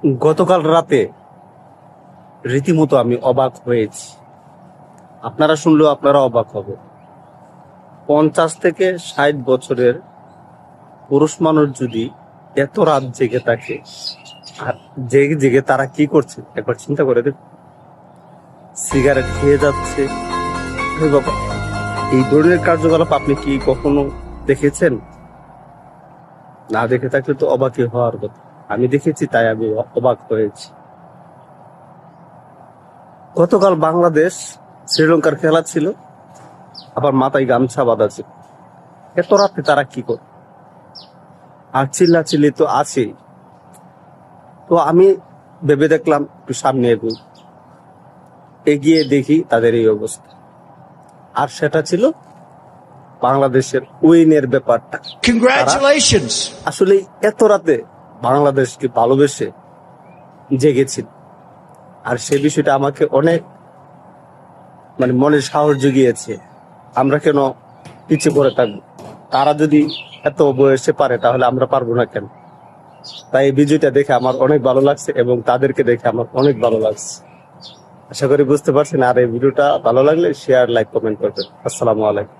গতকাল রাতে রীতিমতো আমি অবাক হয়েছি। আপনারা শুনলেও আপনারা অবাক হবে। 50 থেকে 60 বছরের পুরুষ মানুষ যদি এত রাত জেগে থাকে, আর জেগে জেগে তারা কি করছে একবার চিন্তা করে দেখ। সিগারেট খেয়ে যাচ্ছে। আরে বাবা, এই ধরনের কার্যকলাপ আপনি কি কখনো দেখেছেন? না দেখে থাকলে তো অবাকই হওয়ার কথা। আমি দেখেছি, তাই আমি অবাক হয়েছি। গতকাল বাংলাদেশ শ্রীলঙ্কার খেলা ছিল, আবার মাথায় গামছা বাঁধা ছিল। এত রাতে তারা কি করে? আর চিল্লাচিল্লি তো আছেই। তো আমি ভেবে দেখলাম একটু সামনে এগোই। এগিয়ে দেখি তাদের এই অবস্থা। আর সেটা ছিল বাংলাদেশের উইনের ব্যাপারটা। তারা Congratulations! আসলে এত রাতে বাংলাদেশকে ভালোবেসে জেগেছিল। আর সে বিষয়টা আমাকে অনেক মনে সাহস জুগিয়েছে। আমরা কেন পিছিয়ে পড়ে থাকবো? তারা যদি এত বয়সে পারে, তাহলে আমরা পারবো না কেন? তাই এই ভিডিওটা দেখে আমার অনেক ভালো লাগছে এবং তাদেরকে দেখে আমার অনেক ভালো লাগছে। আশা করি বুঝতে পারছেন। আর এই ভিডিওটা ভালো লাগলে শেয়ার, লাইক, কমেন্ট করবেন। আসসালামু আলাইকুম।